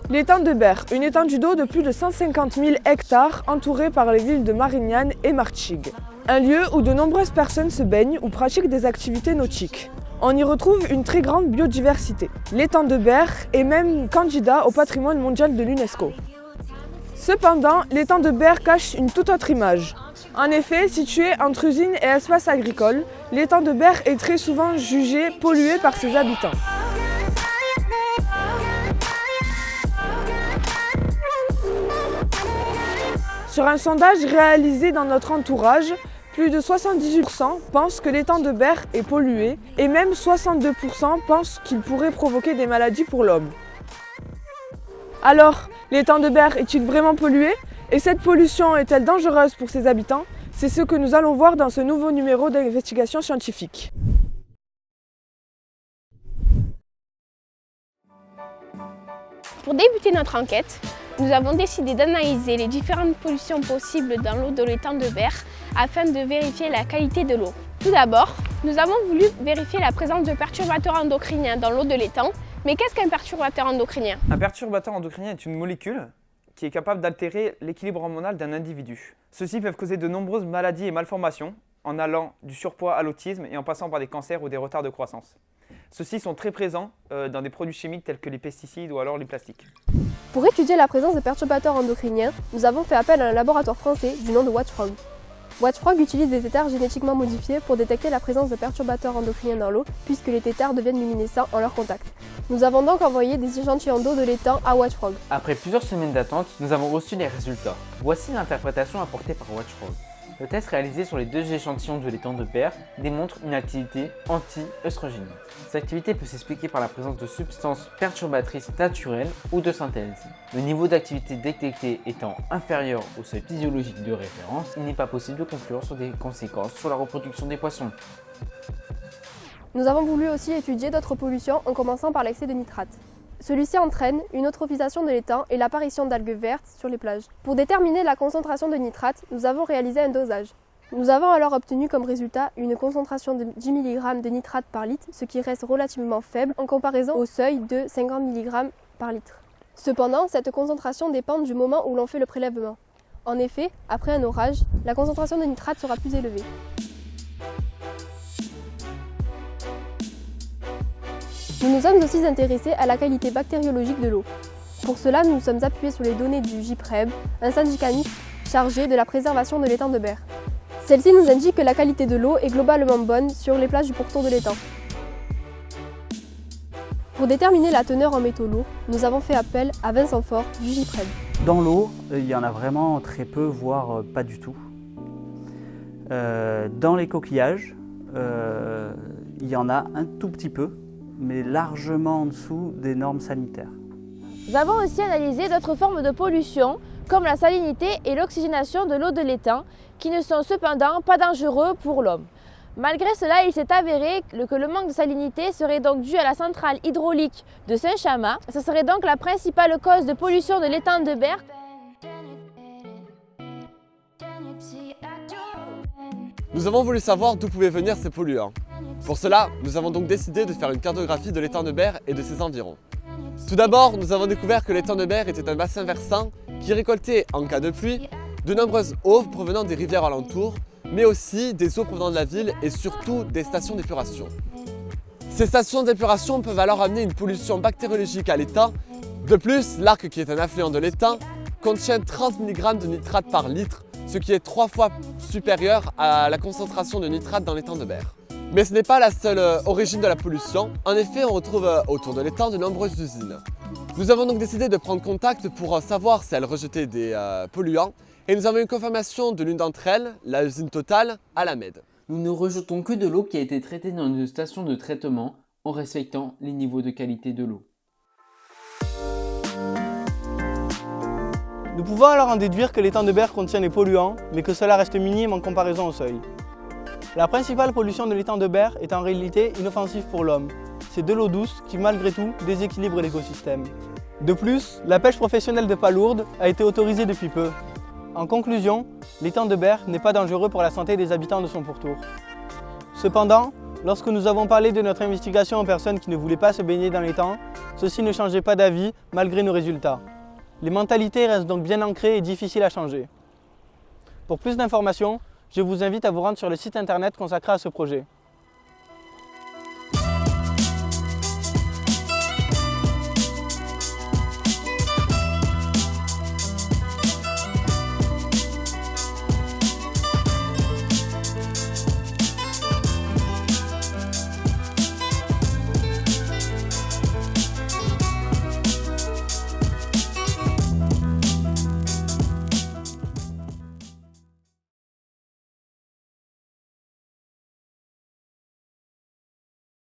L'étang de Berre, une étendue d'eau de plus de 150 000 hectares entourée par les villes de Marignane et Martigues. Un lieu où de nombreuses personnes se baignent ou pratiquent des activités nautiques. On y retrouve une très grande biodiversité. L'étang de Berre est même candidat au patrimoine mondial de l'UNESCO. Cependant, l'étang de Berre cache une toute autre image. En effet, situé entre usines et espaces agricoles, l'étang de Berre est très souvent jugé pollué par ses habitants. Sur un sondage réalisé dans notre entourage, plus de 78% pensent que l'étang de Berre est pollué et même 62% pensent qu'il pourrait provoquer des maladies pour l'homme. Alors, l'étang de Berre est-il vraiment pollué? Et cette pollution est-elle dangereuse pour ses habitants? C'est ce que nous allons voir dans ce nouveau numéro d'investigation scientifique. Pour débuter notre enquête, nous avons décidé d'analyser les différentes pollutions possibles dans l'eau de l'étang de Berre afin de vérifier la qualité de l'eau. Tout d'abord, nous avons voulu vérifier la présence de perturbateurs endocriniens dans l'eau de l'étang. Mais qu'est-ce qu'un perturbateur endocrinien? Un perturbateur endocrinien est une molécule qui est capable d'altérer l'équilibre hormonal d'un individu. Ceux-ci peuvent causer de nombreuses maladies et malformations, en allant du surpoids à l'autisme et en passant par des cancers ou des retards de croissance. Ceux-ci sont très présents dans des produits chimiques tels que les pesticides ou alors les plastiques. Pour étudier la présence de perturbateurs endocriniens, nous avons fait appel à un laboratoire français du nom de Watchfrog. Watchfrog utilise des têtards génétiquement modifiés pour détecter la présence de perturbateurs endocriniens dans l'eau, puisque les têtards deviennent luminescents en leur contact. Nous avons donc envoyé des échantillons d'eau de l'étang à Watchfrog. Après plusieurs semaines d'attente, nous avons reçu les résultats. Voici l'interprétation apportée par Watchfrog. Le test réalisé sur les 2 échantillons de l'étang de Berre démontre une activité anti-œstrogène. Cette activité peut s'expliquer par la présence de substances perturbatrices naturelles ou de synthèse. Le niveau d'activité détecté étant inférieur au seuil physiologique de référence, il n'est pas possible de conclure sur des conséquences sur la reproduction des poissons. Nous avons voulu aussi étudier d'autres pollutions en commençant par l'excès de nitrate. Celui-ci entraîne une eutrophisation de l'étang et l'apparition d'algues vertes sur les plages. Pour déterminer la concentration de nitrate, nous avons réalisé un dosage. Nous avons alors obtenu comme résultat une concentration de 10 mg de nitrate par litre, ce qui reste relativement faible en comparaison au seuil de 50 mg par litre. Cependant, cette concentration dépend du moment où l'on fait le prélèvement. En effet, après un orage, la concentration de nitrate sera plus élevée. Nous nous sommes aussi intéressés à la qualité bactériologique de l'eau. Pour cela, nous nous sommes appuyés sur les données du GIPREB, un syndicat mixte chargé de la préservation de l'étang de Berre. Celle-ci nous indique que la qualité de l'eau est globalement bonne sur les plages du pourtour de l'étang. Pour déterminer la teneur en métaux lourds, nous avons fait appel à Vincent Faure du GIPREB. Dans l'eau, il y en a vraiment très peu, voire pas du tout. Dans les coquillages, il y en a un tout petit peu, mais largement en dessous des normes sanitaires. Nous avons aussi analysé d'autres formes de pollution, comme la salinité et l'oxygénation de l'eau de l'étang, qui ne sont cependant pas dangereux pour l'homme. Malgré cela, il s'est avéré que le manque de salinité serait donc dû à la centrale hydraulique de Saint-Chamas. Ce serait donc la principale cause de pollution de l'étang de Berre. Nous avons voulu savoir d'où pouvaient venir ces polluants. Pour cela, nous avons donc décidé de faire une cartographie de l'étang de Berre et de ses environs. Tout d'abord, nous avons découvert que l'étang de Berre était un bassin versant qui récoltait, en cas de pluie, de nombreuses eaux provenant des rivières alentours, mais aussi des eaux provenant de la ville et surtout des stations d'épuration. Ces stations d'épuration peuvent alors amener une pollution bactériologique à l'étang. De plus, l'Arc, qui est un affluent de l'étang, contient 30 mg de nitrate par litre, ce qui est 3 fois supérieur à la concentration de nitrate dans l'étang de Berre. Mais ce n'est pas la seule origine de la pollution. En effet, on retrouve autour de l'étang de nombreuses usines. Nous avons donc décidé de prendre contact pour savoir si elles rejetaient des polluants et nous avons eu confirmation de l'une d'entre elles, la usine Total à La Mède. Nous ne rejetons que de l'eau qui a été traitée dans une station de traitement en respectant les niveaux de qualité de l'eau. Nous pouvons alors en déduire que l'étang de Berre contient des polluants, mais que cela reste minime en comparaison au seuil. La principale pollution de l'étang de Berre est en réalité inoffensive pour l'homme. C'est de l'eau douce qui, malgré tout, déséquilibre l'écosystème. De plus, la pêche professionnelle de palourdes a été autorisée depuis peu. En conclusion, l'étang de Berre n'est pas dangereux pour la santé des habitants de son pourtour. Cependant, Lorsque nous avons parlé de notre investigation aux personnes qui ne voulaient pas se baigner dans l'étang, ceux-ci ne changeaient pas d'avis malgré nos résultats. Les mentalités restent donc bien ancrées et difficiles à changer. Pour plus d'informations, je vous invite à vous rendre sur le site internet consacré à ce projet.